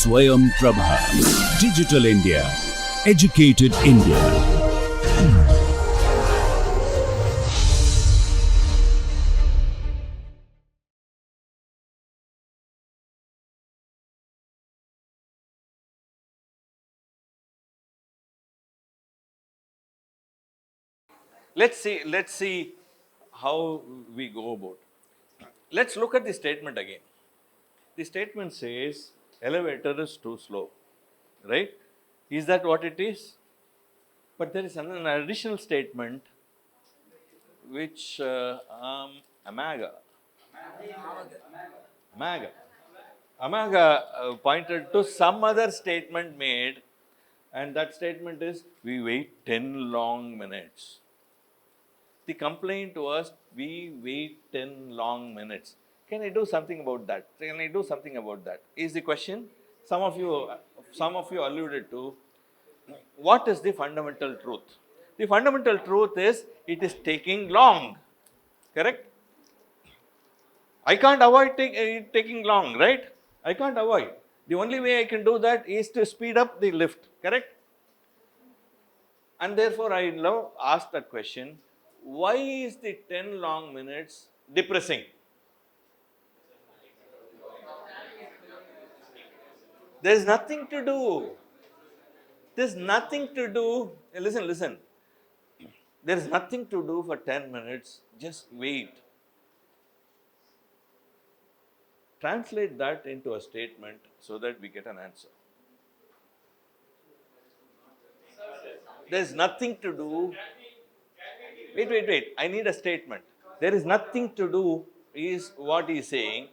Swayam Prabha. Digital India. Educated India. Let's see how we go about. Let's look at the statement again. The statement says elevator is too slow, right? Is that what it is? But there is an additional statement which Amaga pointed to some other statement made, and that statement is we wait 10 long minutes. The complaint was we wait 10 long minutes. Can I do something about that? Can I do something about that? Is the question. Some of you alluded to. What is the fundamental truth? The fundamental truth is it is taking long. Correct? I can't avoid it taking long, right? I can't avoid. The only way I can do that is to speed up the lift. Correct? And therefore, I now ask that question, why is the 10 long minutes depressing? There's nothing to do. There's nothing to do. Listen. There's nothing to do for 10 minutes. Just wait. Translate that into a statement so that we get an answer. There's nothing to do. Wait. I need a statement. There is nothing to do is what he's saying.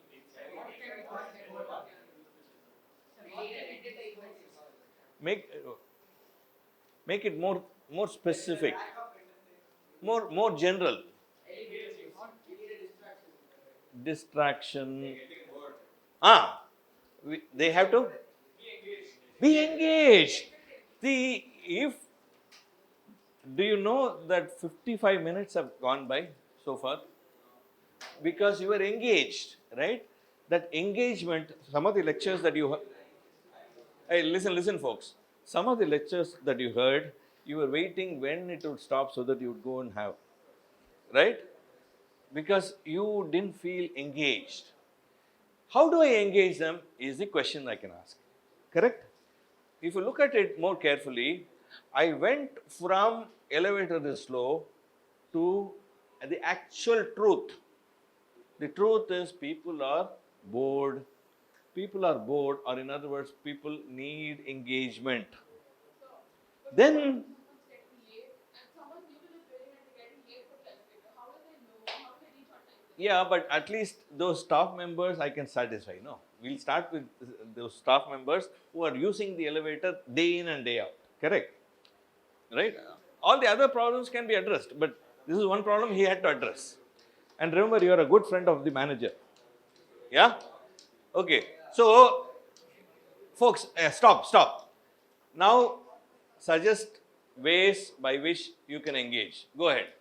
Make it more specific, more general. Distraction. They have to be engaged. Do you know that 55 minutes have gone by so far? Because you were engaged, right? That engagement, some of the lectures that you heard, hey, listen folks. Some of the lectures that you heard, you were waiting when it would stop so that you would go and have, right? Because you didn't feel engaged. How do I engage them is the question I can ask. Correct? If you look at it more carefully, I went from elevator is slow to the actual truth. The truth is people are bored. People are bored, or in other words, people need engagement. Then, yeah, but at least those staff members I can satisfy. No, we'll start with those staff members who are using the elevator day in and day out. Correct? Right? All the other problems can be addressed, but this is one problem he had to address. And remember, you are a good friend of the manager. Yeah? Okay. So, folks, stop. Now, suggest ways by which you can engage. Go ahead.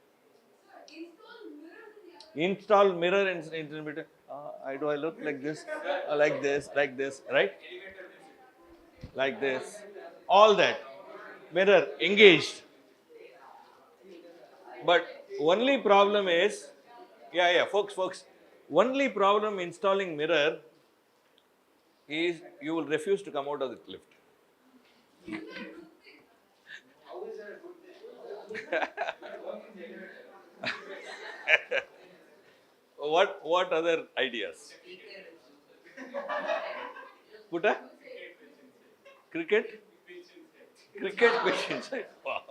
Install mirror in intermittent. Do I look like this? Like this, right? Like this. All that. Mirror, engaged. But only problem is, folks, only problem installing mirror is you will refuse to come out of the lift. What other ideas? Put a cricket questions. Wow.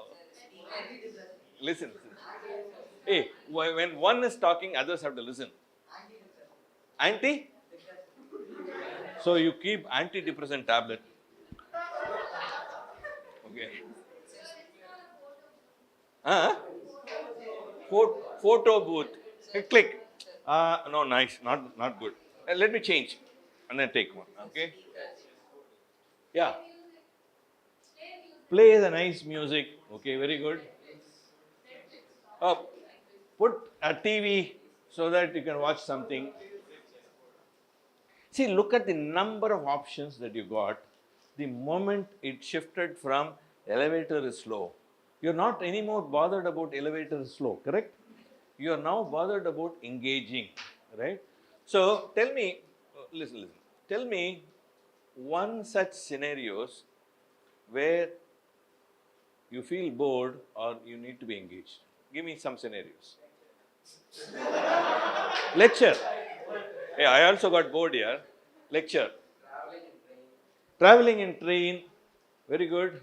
Listen. Hey, when one is talking, others have to listen. Anti? So you keep antidepressant tablet. Okay. Photo booth. Click. No, nice. Not good. Let me change. And then take one. Okay. Yeah. Play the nice music. Okay, very good. Put a TV so that you can watch something. See, look at the number of options that you got. the moment it shifted from elevator is slow. You're not anymore bothered about elevator is slow, correct? You are now bothered about engaging, right? So tell me, listen. Tell me one such scenarios where you feel bored or you need to be engaged. Give me some scenarios. Lecture. Yeah, I also got bored here. Lecture. Traveling in train. Very good.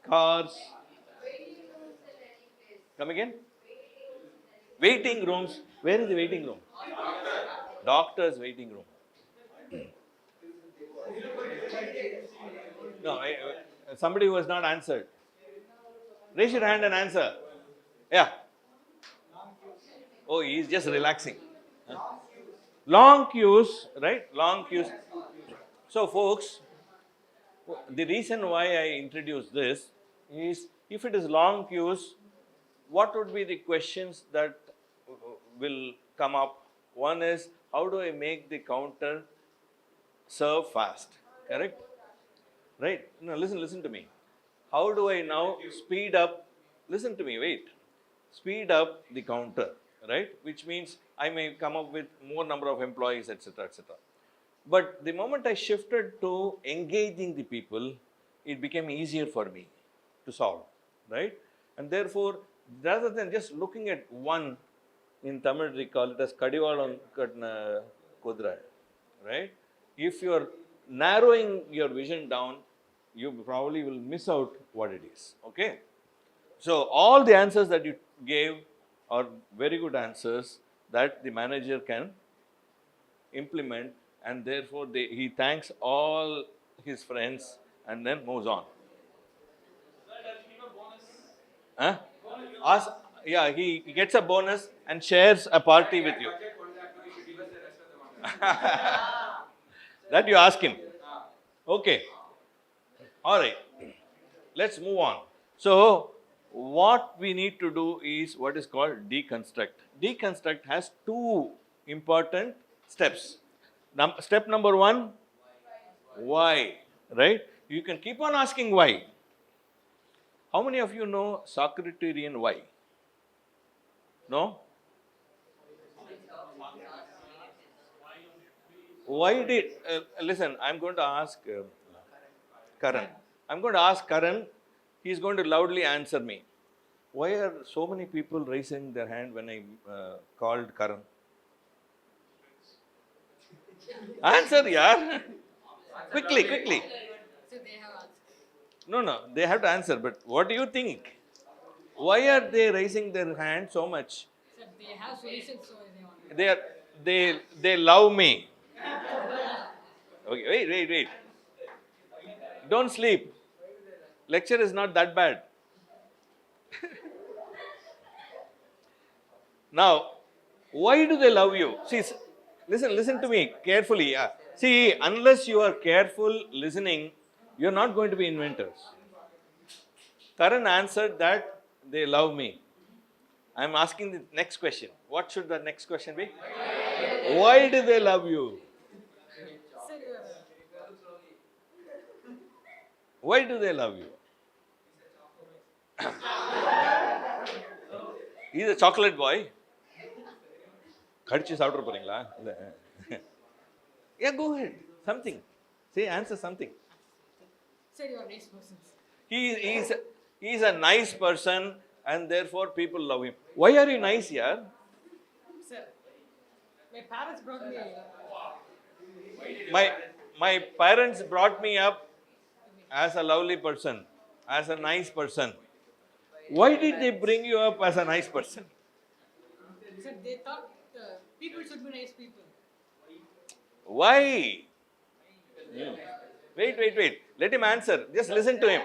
Cars. Come again? Waiting rooms. Where is the waiting room? Doctor's waiting room. No, somebody who has not answered. Raise your hand and answer. Yeah. Oh, he's just relaxing. Huh? Long queues, right? Long queues. So, folks, the reason why I introduced this is if it is long queues, what would be the questions that will come up? One is, how do I make the counter serve fast? Correct? Right? No, listen to me. How do I now speed up? Listen to me, wait. Speed up the counter, right? Which means I may come up with more number of employees, etc., etc. But the moment I shifted to engaging the people, it became easier for me to solve, right? And therefore, rather than just looking at one, in Tamil we call it as Kadivalam Kadna Kudra, right? If you are narrowing your vision down, you probably will miss out what it is, okay? So, all the answers that you gave are very good answers that the manager can implement, and therefore he thanks all his friends and then moves on. Huh? Ask, yeah, he gets a bonus and shares a party with you. That you ask him. Okay. All right. Let's move on. So, what we need to do is what is called deconstruct. Deconstruct has two important steps. Step number one, why, right? You can keep on asking why. How many of you know Socraterian why? No? Why did, listen, I'm going to ask Karan. I'm going to ask Karan, he's going to loudly answer me. Why are so many people raising their hand when I called Karan? Answer, yaar. Quickly. So they have answered. No, they have to answer, but what do you think? Why are they raising their hand so much? So they have solutions, so they want. They love me. Okay, wait. Don't sleep. Lecture is not that bad. Now, why do they love you? See, listen to me carefully. Yeah. See, unless you are careful listening, you are not going to be inventors. Karan answered that they love me. I am asking the next question. What should the next question be? Why do they love you? So, Why do they love you? He's a chocolate boy. கடிச்சு சாப்பிட போறீங்களா? இல்ல. Yeah, go ahead. Something. Say, answer something. sir, you are nice persons. He is a nice person and therefore people love him. Why are you nice, yaar? Sir, my parents brought me. My parents brought me up as a lovely person, as a nice person. Why did they bring you up as a nice person? Sir, they thought people should be nice people. Why? Wait. Let him answer. Just listen to him.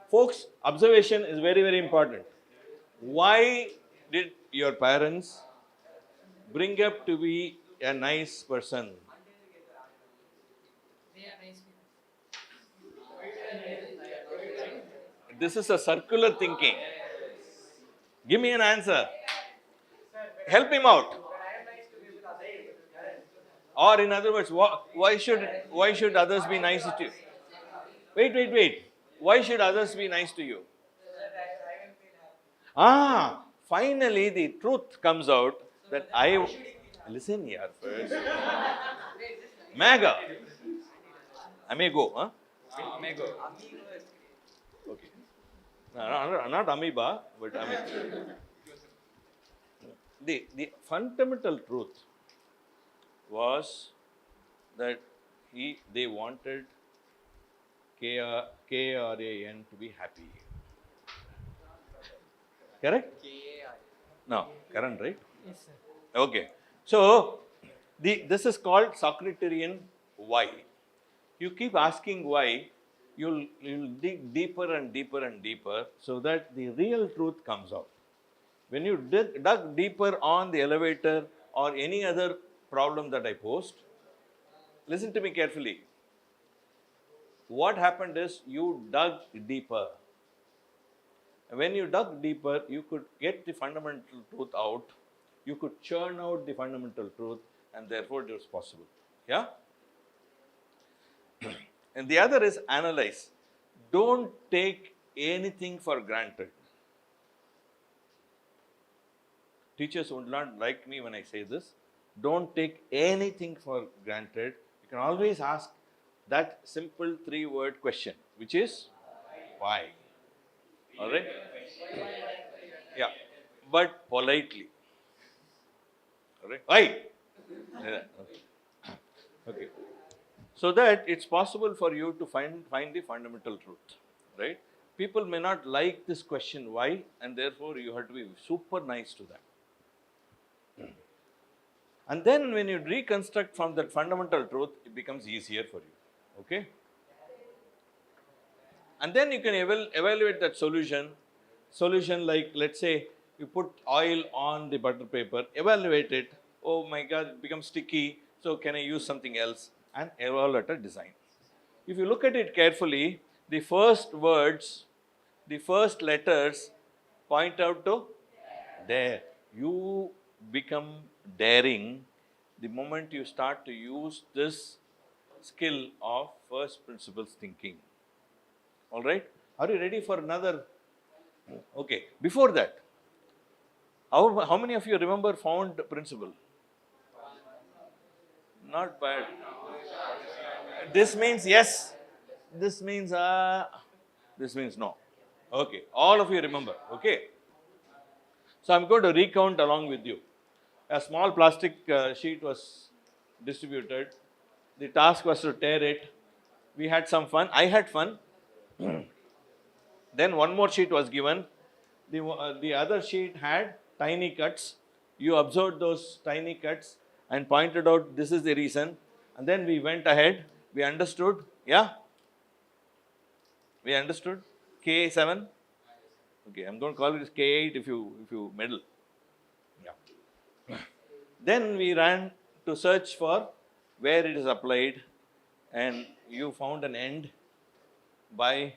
Folks, observation is very, very important. Why did your parents bring up to be a nice person? They are nice people. This is a circular thinking. Give me an answer. Help him out. Or in other words, why should others be nice to you? Wait. Why should others be nice to you? Finally the truth comes out that listen here first. Maga. I may go, huh? May go. Okay. No, not amoeba, but amoeba. The fundamental truth was that they wanted KRAN to be happy. Correct? KAR. No, current, right? Yes, sir. Okay. So, this is called Socraterian why. You keep asking why, you'll dig deeper and deeper and deeper so that the real truth comes out. When you dug deeper on the elevator or any other problem that I posed, listen to me carefully. What happened is you dug deeper. When you dug deeper, you could get the fundamental truth out. You could churn out the fundamental truth, and therefore it was possible. Yeah? And the other is analyze. Don't take anything for granted. Teachers would not like me when I say this. Don't take anything for granted. You can always ask that simple 3-word question, which is why. All right? Yeah, but politely. All right? Why? Yeah, okay. So that it's possible for you to find the fundamental truth, right? People may not like this question why, and therefore you have to be super nice to them. And then when you reconstruct from that fundamental truth, it becomes easier for you. Okay? And then you can evaluate that solution. Solution like, let's say, you put oil on the butter paper, evaluate it. Oh my God, it becomes sticky. So can I use something else? And evaluate a design. If you look at it carefully, the first words, the first letters point out to dare. You become daring the moment you start to use this skill of first principles thinking. All right? Are you ready for another? Okay. Before that, how many of you remember found principle? Not bad. This means yes. This means no. Okay. All of you remember. Okay. So I'm going to recount along with you. A small plastic sheet was distributed. The task was to tear it. We had some fun. I had fun. Then one more sheet was given. The other sheet had tiny cuts. You observed those tiny cuts and pointed out this is the reason. And then we went ahead. We understood. Yeah? We understood? K7? Okay, I'm going to call it K8 if you meddle. Yeah. Then we ran to search for where it is applied, and you found an end by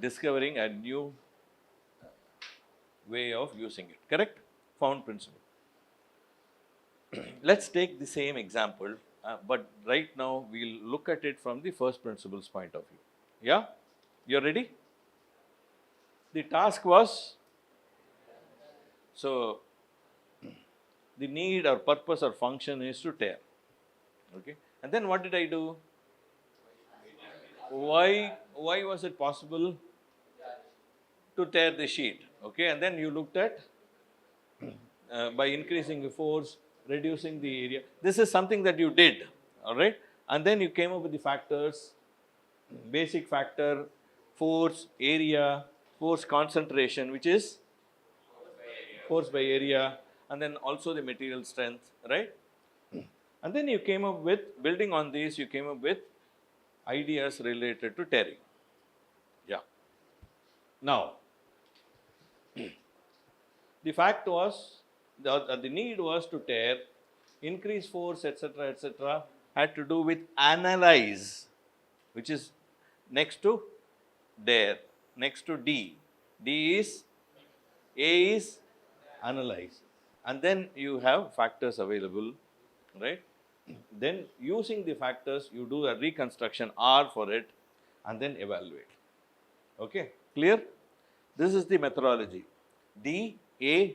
discovering a new way of using it. Correct? Found principle. Let's take the same example, but right now we'll look at it from the first principles point of view. Yeah? You're ready? The task was, so the need or purpose or function is to tear. Okay? And then what did I do? Why was it possible to tear the sheet? Okay, and then you looked at by increasing the force, reducing the area. This is something that you did, all right? And then you came up with the factors, basic factor, force, area, force concentration, which is force by area, and then also the material strength, right? And then you came up with, building on these, you came up with ideas related to tearing. Yeah. Now, the fact was, the need was to tear, increase force, etc., had to do with analyze, which is next to dare, next to D. D is, A is analyze. And then you have factors available, right? Then using the factors, you do a reconstruction R for it and then evaluate. Okay, clear? This is the methodology. DARE.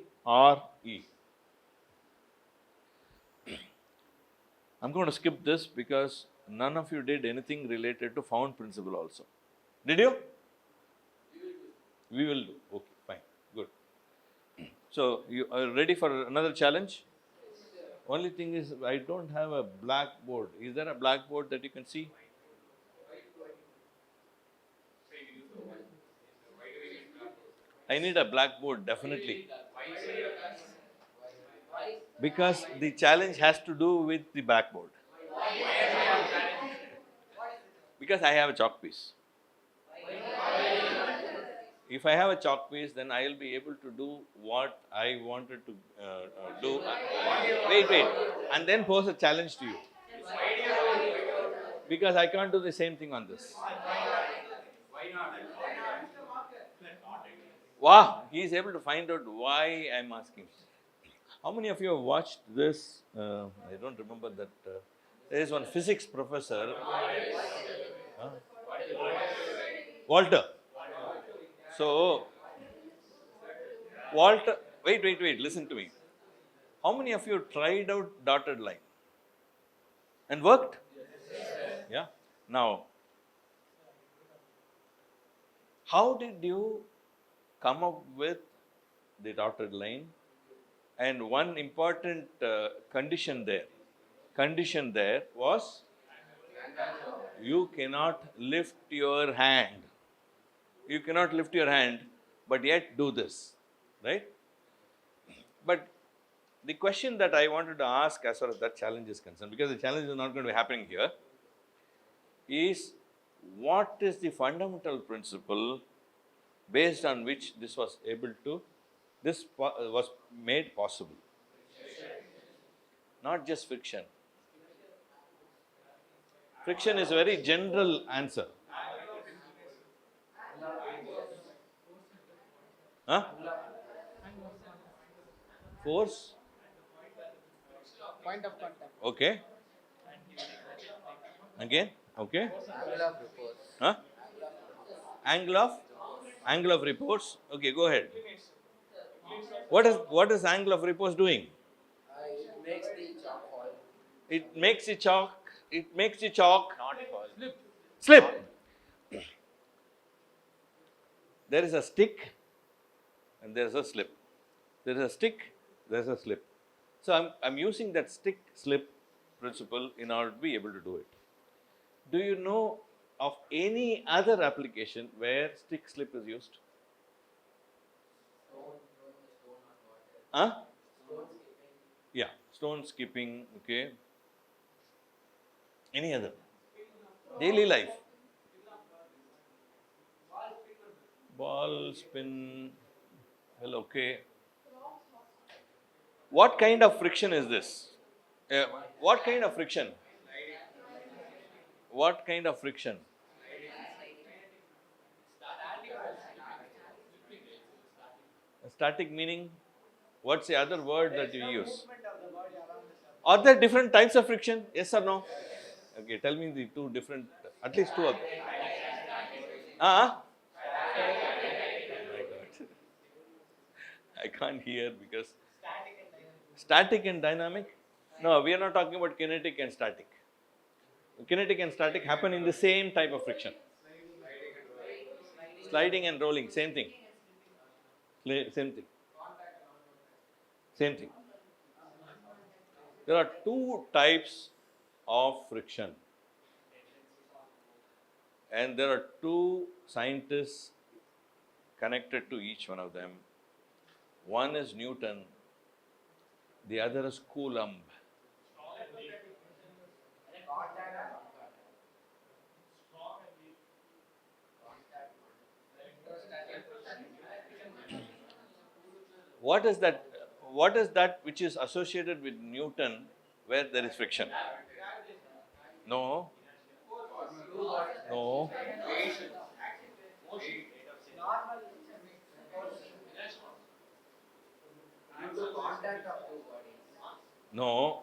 I'm going to skip this because none of you did anything related to found principle also. Did you? We will do. Okay, fine, good. So, you are ready for another challenge? Only thing is, I don't have a blackboard. Is there a blackboard that you can see? I need a blackboard, definitely. Because the challenge has to do with the blackboard. Because I have a chalk piece. If I have a chalk piece, then I will be able to do what I wanted to do. Wait, and then pose a challenge to you. Because I can't do the same thing on this. Wow, he is able to find out why I'm asking. How many of you have watched this? I don't remember that. There is one physics professor. Walter. So, Walter, wait, listen to me. How many of you tried out dotted line? And worked? Yeah. Now, how did you come up with the dotted line? And one important condition there was you cannot lift your hand. You cannot lift your hand, but yet do this, right? But the question that I wanted to ask as far as that challenge is concerned, because the challenge is not going to be happening here, is what is the fundamental principle based on which this was was made possible? Not just friction. Friction is a very general answer. Huh? Force? Point of contact. Okay. Again? Okay. Huh? Angle of repose. Okay, go ahead. What is angle of repose doing? It makes the chalk Not fall. slip. There is a stick and there is a slip. There is a stick, there is a slip. So I'm using that stick slip principle in order to be able to do it. Do you know of any other application where stick slip is used? Huh? Yeah, stone skipping, okay. Any other? Daily life. Ball spin, well, okay. What kind of friction is this? What kind of friction? What kind of friction? Static meaning? What's the other word that you use? Are there different types of friction? Yes or no? Okay, tell me the two different, at least two of them. I can't hear because static and dynamic? No, we are not talking about kinetic and static. Kinetic and static happen in the same type of friction. Sliding and rolling, same thing. Same thing. Same thing. There are two types of friction. And there are two scientists connected to each one of them. One is Newton, the other is Coulomb. What is that? What is that which is associated with Newton where there is friction? No. No. No.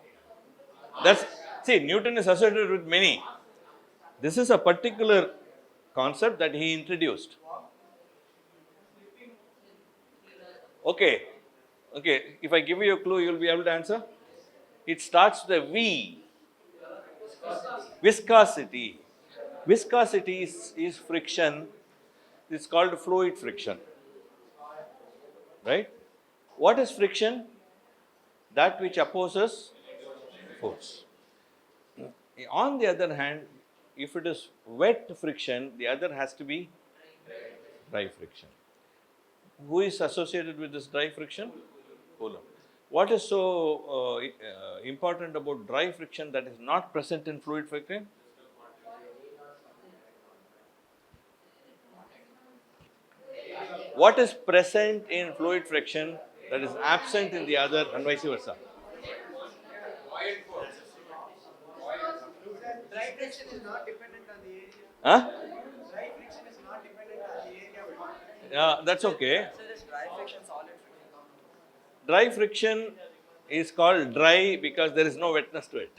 See, Newton is associated with many. This is a particular concept that he introduced. Okay. Okay. If I give you a clue, you will be able to answer. It starts with a V. Viscosity. Viscosity is friction. It's called fluid friction. Right? What is friction? That which opposes force. On the other hand, if it is wet friction, the other has to be dry friction. Who is associated with this dry friction? Coulomb. What is so important about dry friction that is not present in fluid friction? What is present in fluid friction that is absent in the other and vice versa? Dry friction is not dependent on the area. Huh? Dry friction is not dependent on the area of contact. Yeah, that's okay. So this dry friction, solid friction. Dry friction is called dry because there is no wetness to it.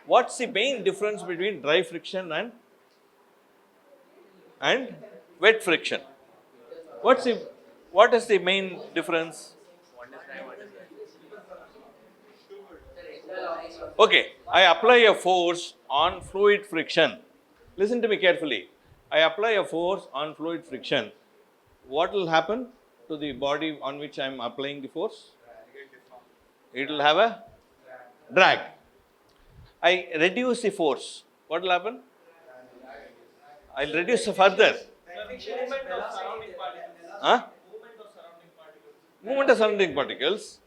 What's the main difference between dry friction and wet friction? What is the main difference? Okay, I apply a force on fluid friction. Listen to me carefully. I apply a force on fluid friction. What will happen to the body on which I am applying the force? It will have a drag. I reduce the force. What will happen? I will reduce further. Huh? Movement of surrounding particles.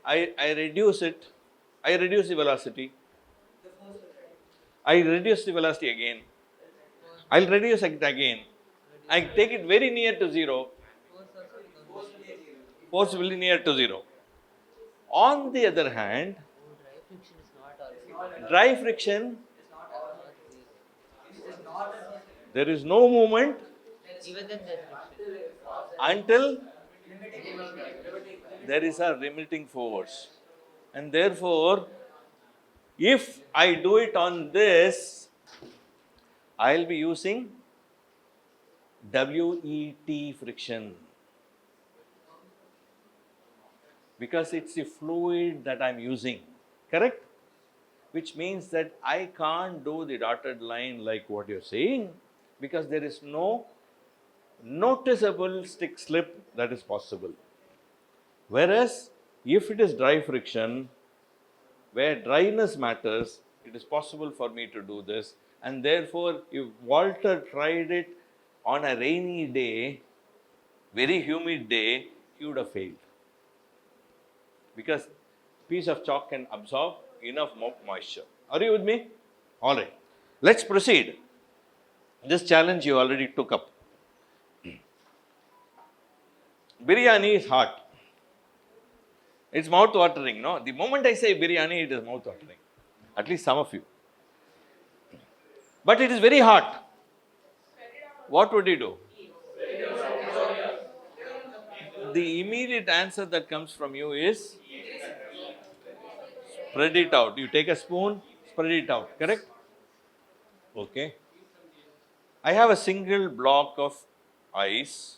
I reduce it. I reduce the velocity. I reduce the velocity again. I will reduce it again. I take it very near to zero. Force will be near to zero. On the other hand, dry friction, there is no movement until there is a limiting force. And therefore, if I do it on this, I will be using WET friction. Because it's the fluid that I am using. Correct? Which means that I can't do the dotted line like what you're saying, because there is no noticeable stick slip that is possible. Whereas, if it is dry friction, where dryness matters, it is possible for me to do this. And therefore, if Walter tried it on a rainy day, very humid day, he would have failed. Because piece of chalk can absorb enough moisture. Are you with me? All right. Let's proceed. This challenge you already took up. Biryani is hot. It's mouth-watering, no? The moment I say biryani, it is mouth-watering. At least some of you. But it is very hot. What would you do? The immediate answer that comes from you is spread it out. You take a spoon, spread it out. Correct? Okay. I have a single block of ice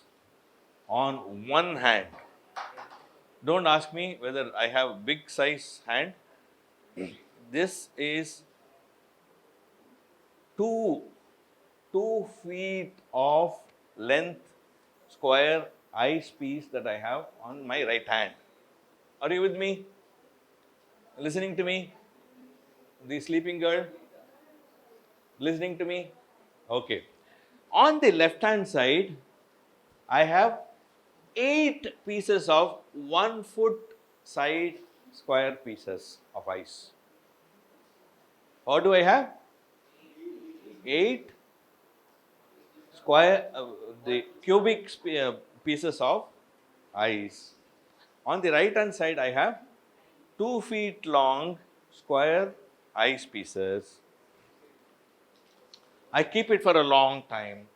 on one hand. Don't ask me whether I have a big size hand. This is 2 feet of length square ice piece that I have on my right hand. Are you with me? Listening to me? The sleeping girl? Listening to me? Okay. On the left hand side, I have 8 pieces of 1 foot side square pieces of ice. What do I have? 8 square, the cubic pieces of ice. On the right hand side, I have 2 feet long square ice pieces. I keep it for a long time.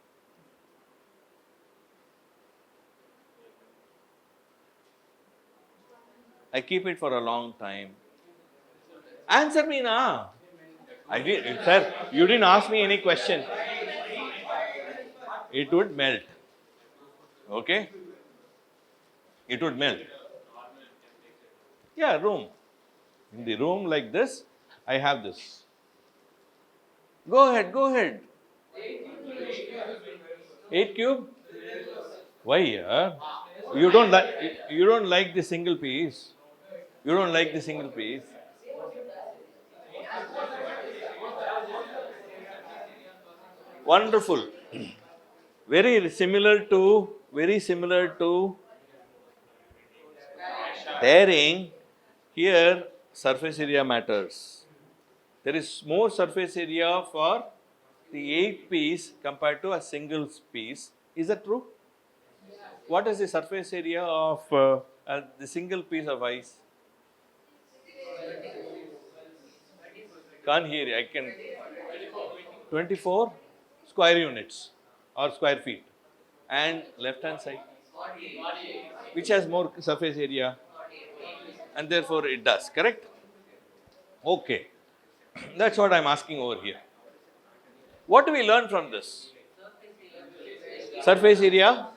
I keep it for a long time. Answer me now. I did, sir. You didn't ask me any question. It would melt. Okay? It would melt. Yeah, room. In the room like this, I have this. Go ahead, go ahead. 8 cube? Why? You don't like the single piece. You don't like the single piece. Wonderful. Very similar to tearing. Here surface area matters. There is more surface area for the 8 piece compared to a single piece. Is that true? What is the surface area of the single piece of ice? Can't hear you. I can. 24 square units or square feet. And left hand side, which has more surface area, and therefore it does. Correct? Okay. That's what I'm asking over here. What do we learn from this? Surface area?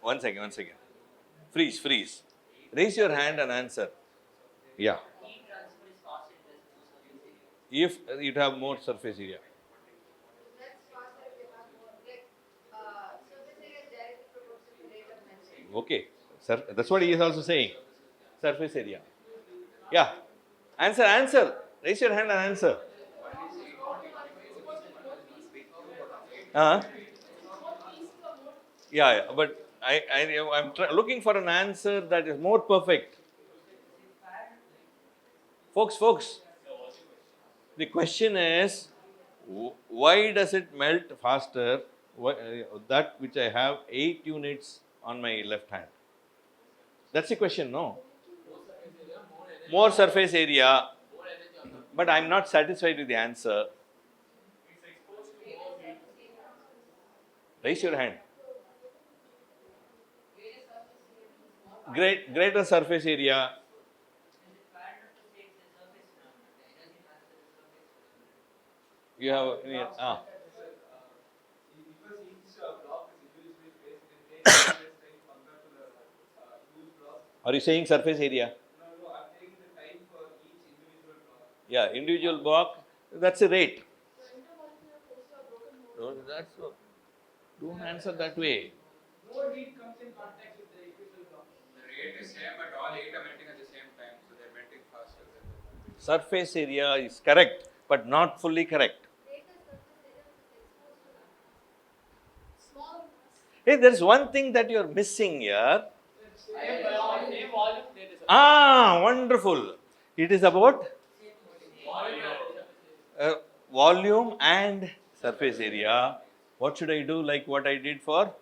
One second. Freeze. Raise your hand and answer. Yeah. If you have more surface area. Okay. Sir, that's what he is also saying. Surface area. Yeah. Answer. Raise your hand and answer. Uh-huh. Yeah, but I'm looking for an answer that is more perfect. Folks, the question is, why does it melt faster? That which I have 8 units on my left hand. That's the question, no? More surface area, but I'm not satisfied with the answer. Raise your hand. Greater surface area. You have Because each block is individually placed, it takes less time compared to the huge block. Are you saying surface area? No, I'm taking the time for each individual block. Yeah, individual block. That's a rate. No, don't answer that way. No heat comes in contact with the individual block. The rate is same, but all 8 are melting at the same time, so they're melting faster than the Surface area is correct, but not fully correct. Hey, there's one thing that you're missing here. Wonderful. It is about volume and surface area. What should I do like what I did for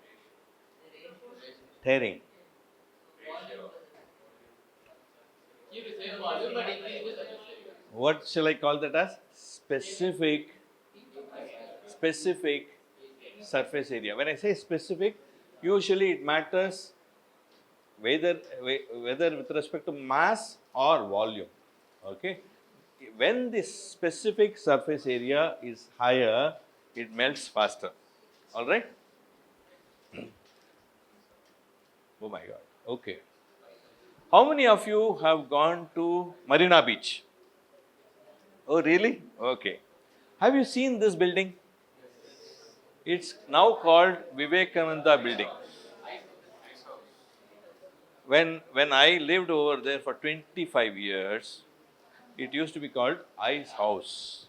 tearing? What shall I call that as? Specific surface area. When I say specific, usually it matters whether with respect to mass or volume. Okay. When the specific surface area is higher, it melts faster. All right. Oh my God. Okay. How many of you have gone to Marina Beach? Oh, really? Okay. Have you seen this building? It's now called Vivekananda Building. When I lived over there for 25 years, it used to be called Ice House.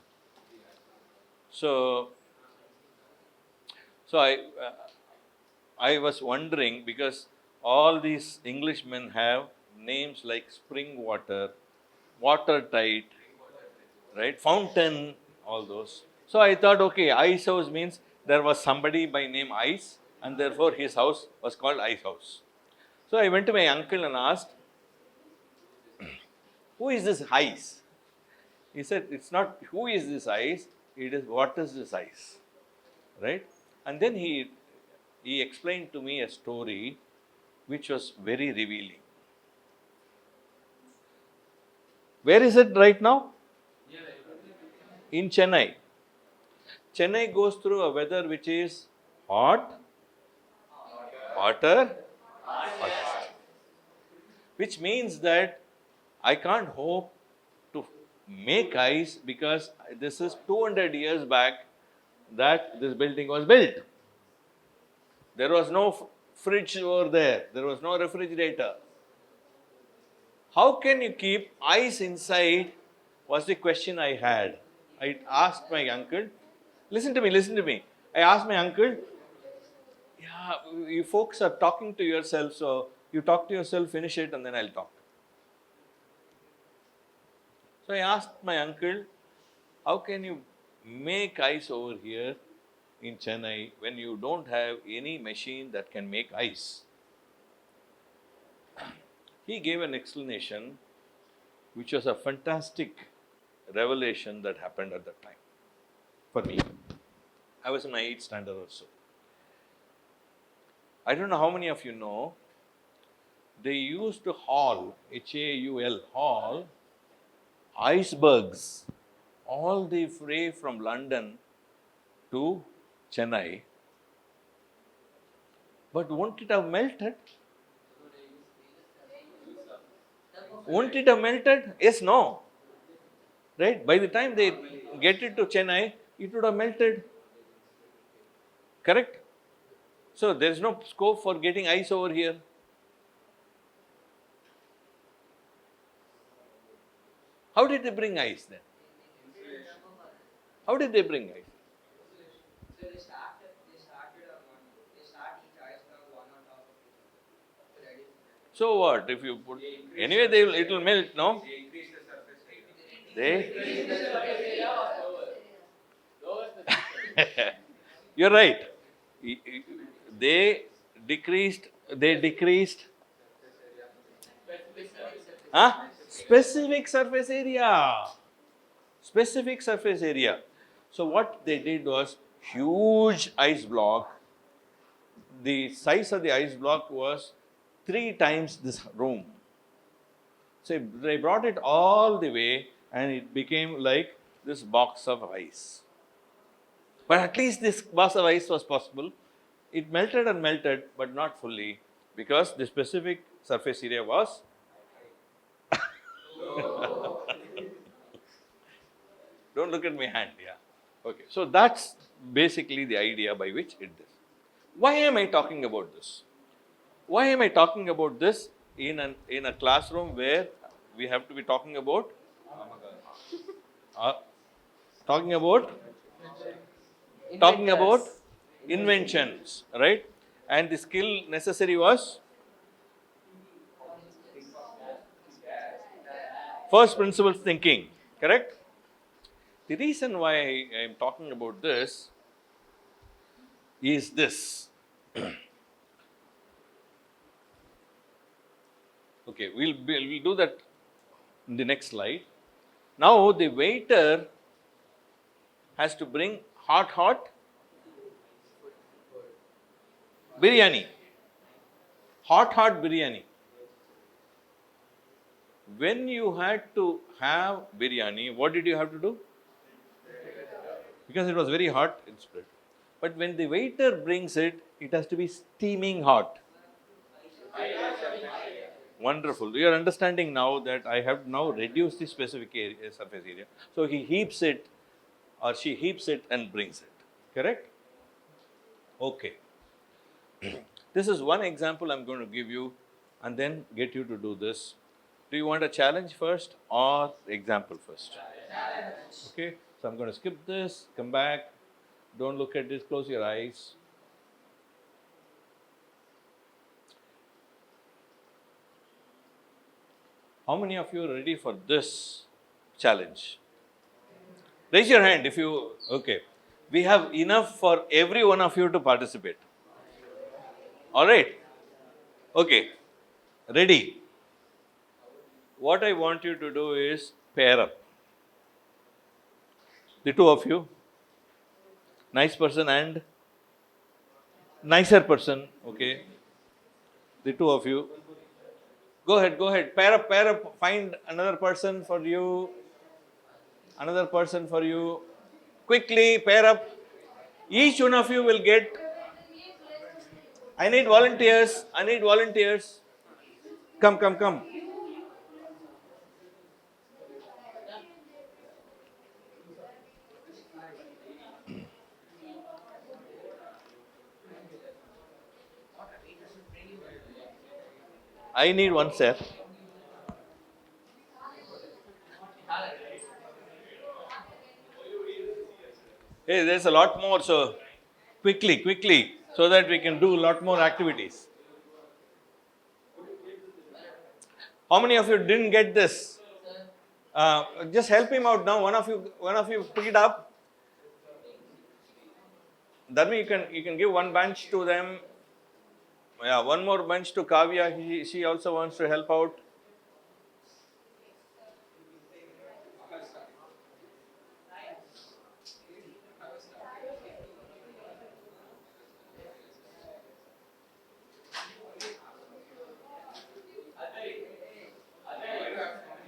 So I was wondering, because all these Englishmen have names like spring water, watertight, right? Fountain, all those. So I thought, okay, Ice House means there was somebody by name Ice, and therefore his house was called Ice House. So I went to my uncle and asked, who is this Ice? He said, it's not who is this Ice, it is what is this Ice, right? And then he explained to me a story which was very revealing. Where is it right now? In Chennai. Chennai goes through a weather which is hot, hotter, hottest. Which means that I can't hope to make ice because this is 200 years back that this building was built. There was no fridge over there. There was no refrigerator. How can you keep ice inside was the question I had. I asked my uncle, listen to me. I asked my uncle, yeah, you folks are talking to yourself, so you talk to yourself, finish it, and then I'll talk. So I asked my uncle, how can you make ice over here in Chennai when you don't have any machine that can make ice? He gave an explanation which was a fantastic revelation that happened at that time for me. I was in my 8th standard or so. I don't know how many of you know, they used to haul, H-A-U-L, haul icebergs all the way from London to Chennai. But won't it have melted? Won't it have melted? Yes, no. Right? By the time they get it to Chennai, it would have melted. Correct? So there is no scope for getting ice over here. How did they bring ice then? How did they bring ice? So they started on one. They start each ice block one on top of each other. So that is. So what? If you put anyway, it will melt. No, They increase the surface area. they. You're right. They decreased. Huh? Specific surface area. Specific surface area. So what they did was huge ice block. The size of the ice block was 3 times this room. So they brought it all the way and it became like this box of ice. But at least this box of ice was possible. It melted and melted, but not fully, because the specific surface area was don't look at my hand, yeah. Okay, so that's basically the idea by which it is. Why am I talking about this? Why am I talking about this in a classroom where we have to be talking about inventions, right? And the skill necessary was first principles thinking, correct? The reason why I am talking about this is this. Okay, we'll do that in the next slide. Now the waiter has to bring hot biryani. Hot biryani. When you had to have biryani, what did you have to do? Because it was very hot, it spread. But when the waiter brings it, it has to be steaming hot. Wonderful. You are understanding now that I have now reduced the specific area, surface area. So he heaps it or she heaps it and brings it. Correct? Okay. This is one example I'm going to give you and then get you to do this. Do you want a challenge first or example first? Okay. So I'm going to skip this, come back. Don't look at this, close your eyes. How many of you are ready for this challenge? Raise your hand if you, okay. We have enough for every one of you to participate. All right? Okay. Ready? What I want you to do is pair up. The two of you, nice person and nicer person, okay. The two of you, Go ahead. Pair up. Find another person for you. Quickly, pair up. Each one of you will get. I need volunteers. Come. I need one, sir. Hey, there's a lot more, so quickly, so that we can do a lot more activities. How many of you didn't get this? Just help him out now. One of you pick it up. That means you can give one bench to them. Yeah, one more bench to Kavya. She also wants to help out.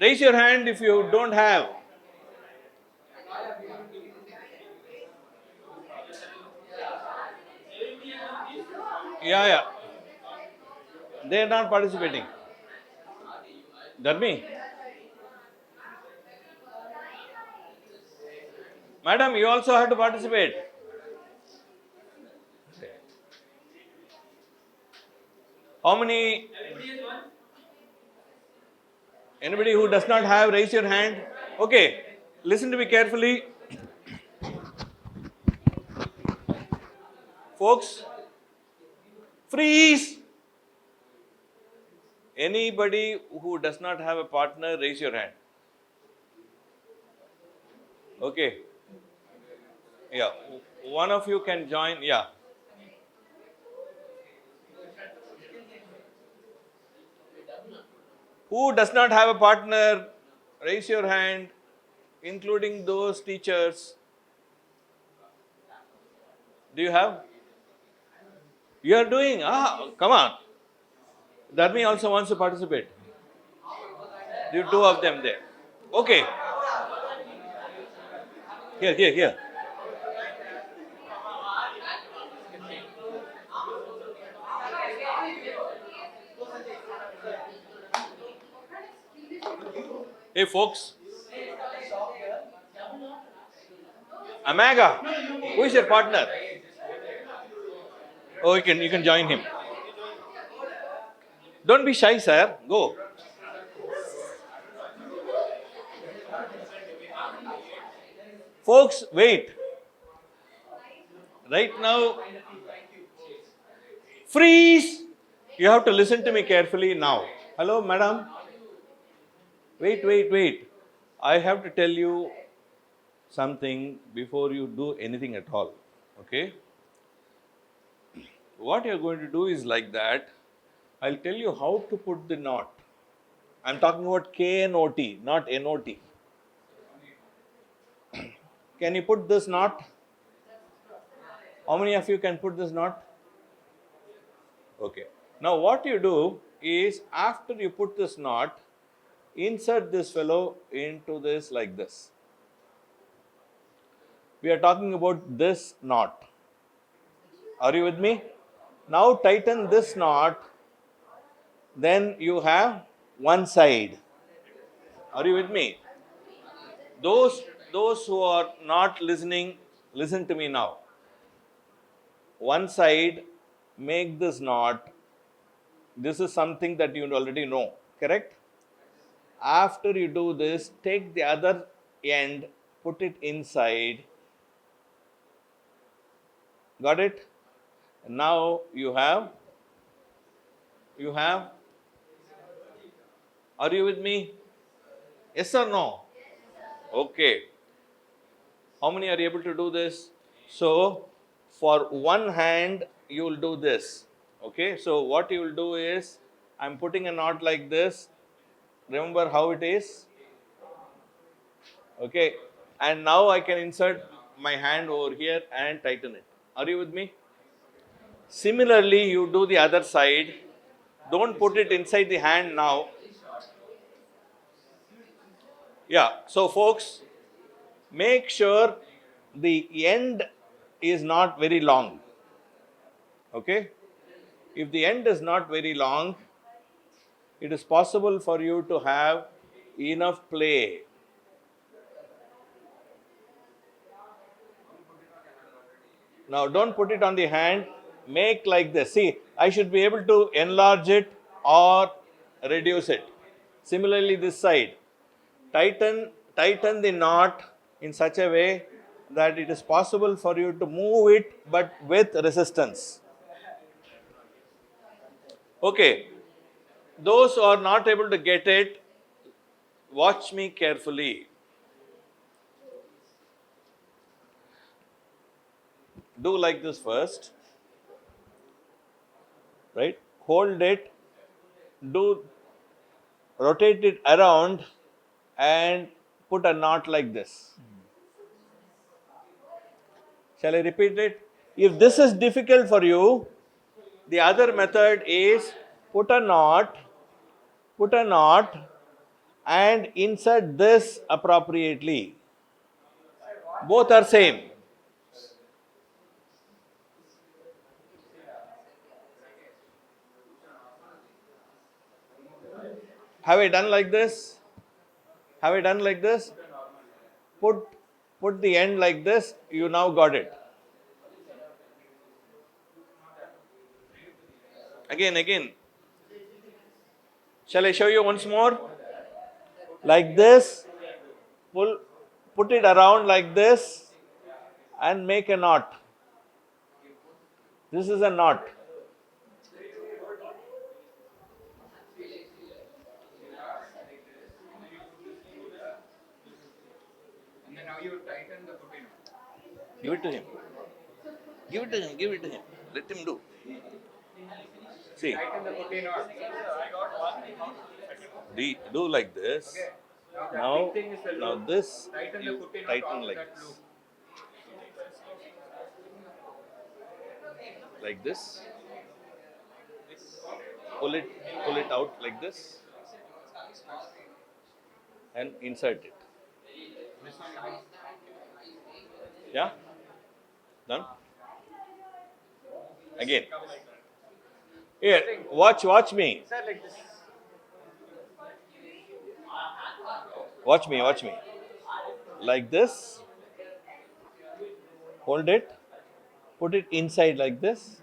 Raise your hand if you don't have. Yeah. They are not participating. Dharmi. Madam, you also have to participate. How many? Anybody who does not have, raise your hand. Okay, listen to me carefully. Folks, freeze. Anybody who does not have a partner, raise your hand. Okay. Yeah, one of you can join. Yeah. Who does not have a partner, raise your hand, including those teachers. Do you have? You are doing? Come on. Dharmi also wants to participate. You two of them there. Okay. Here. Hey folks. Amaga, who is your partner? Oh, you can join him. Don't be shy, sir. Go. Folks, wait. Right now, freeze. You have to listen to me carefully now. Hello, madam. Wait. I have to tell you something before you do anything at all. Okay? What you're going to do is like that. I'll tell you how to put the knot. I'm talking about K-N-O-T, not N-O-T. Can you put this knot? How many of you can put this knot? Okay. Now what you do is, after you put this knot, insert this fellow into this like this. We are talking about this knot. Are you with me? Now tighten this knot. Then you have one side. Are you with me? Those who are not listening, listen to me now. One side, make this knot. This is something that you already know, correct? After you do this, take the other end, put it inside. Got it? Now you have. Are you with me? Yes or no? Okay. How many are able to do this? So, for one hand, you will do this. Okay. So, what you will do is, I am putting a knot like this. Remember how it is? Okay. And now I can insert my hand over here and tighten it. Are you with me? Similarly, you do the other side. Don't put it inside the hand now. Yeah, so folks, make sure the end is not very long. Okay? If the end is not very long, it is possible for you to have enough play. Now, don't put it on the hand, make like this. See, I should be able to enlarge it or reduce it. Similarly, this side, tighten the knot in such a way that it is possible for you to move it but with resistance. Okay, those who are not able to get it, watch me carefully. Do like this first, right? Hold it, do rotate it around and put a knot like this. Shall I repeat it? If this is difficult for you, the other method is put a knot and insert this appropriately. Both are same. Have I done like this? Have I done like this? Put the end like this, you now got it. Again. Shall I show you once more? Like this, put it around like this and make a knot. This is a knot. And then now you tighten the puppy knot. Give it to him. Give it to him. Let him do. See, Tighten the puppy knot. do like this. Okay. Now, big thing is the now loop. this, Tighten the you puppy knot tighten off like that this. loop. Like this. Pull it out like this and insert it. Yeah? Done? Again. Here, watch me. Watch me. Like this. Hold it. Put it inside like this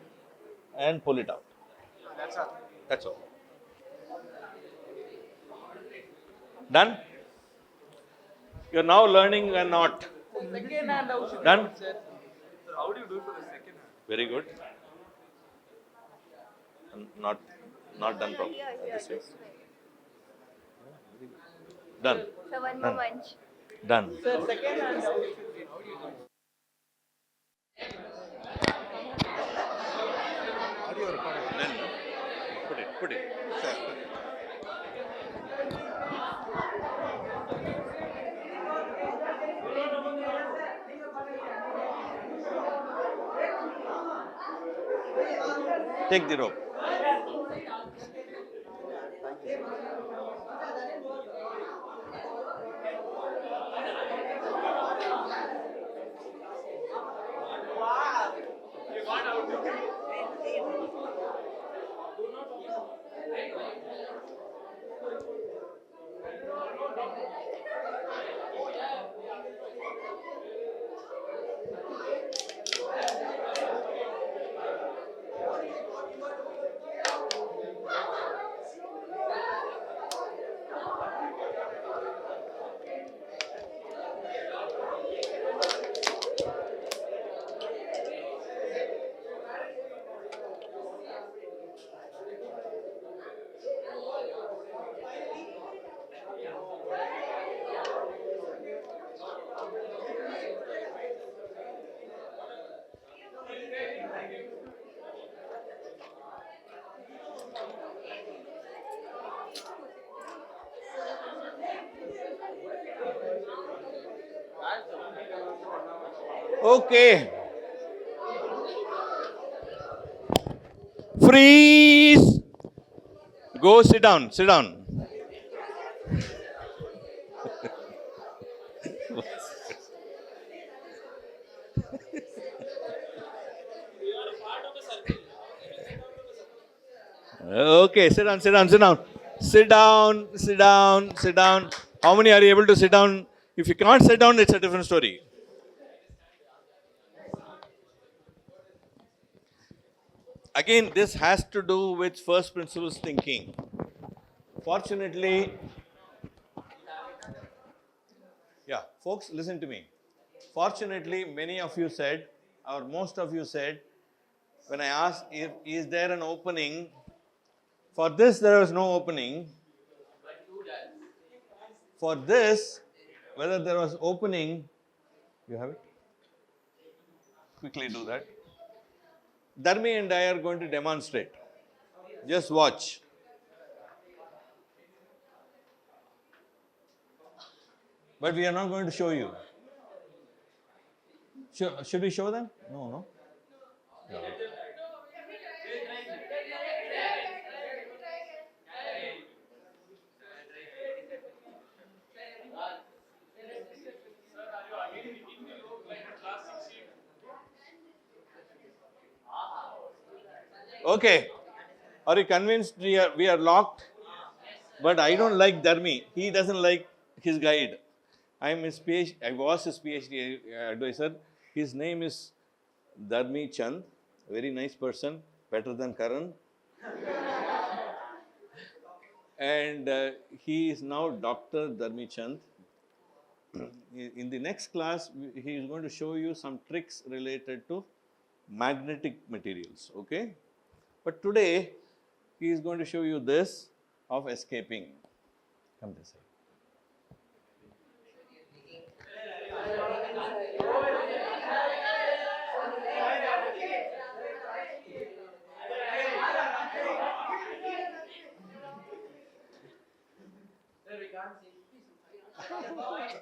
and pull it out. That's all. Done? You're now learning a knot. Second hand how should Done? you do it, sir? So how do you do it for the second hand? Very good. Not done properly. This way. Done. So one more bunch. Done. Sir, second hand how should we do it? Then put it. Take the rope. Okay. Freeze. Go sit down, sit down. Okay, sit down, sit down, sit down. Sit down, sit down, sit down. How many are you able to sit down? If you can't sit down, it's a different story. Again, this has to do with first principles thinking. Fortunately, yeah, folks, listen to me. Fortunately, many of you said, or most of you said, when I asked if is there an opening, for this there was no opening. For this, whether there was opening, you have it? Quickly do that. Dharmi and I are going to demonstrate. Just watch. But we are not going to show you. Should we show them? No, no. Yeah. Okay. Are you convinced we are locked? But I don't like Dharmi. He doesn't like his guide. I was his PhD advisor. His name is Dharmi Chand. Very nice person. Better than Karan. And he is now Dr. Dharmi Chand. In the next class, he is going to show you some tricks related to magnetic materials. Okay? But today, he is going to show you this of escaping. Come this side. Sir, we can't see.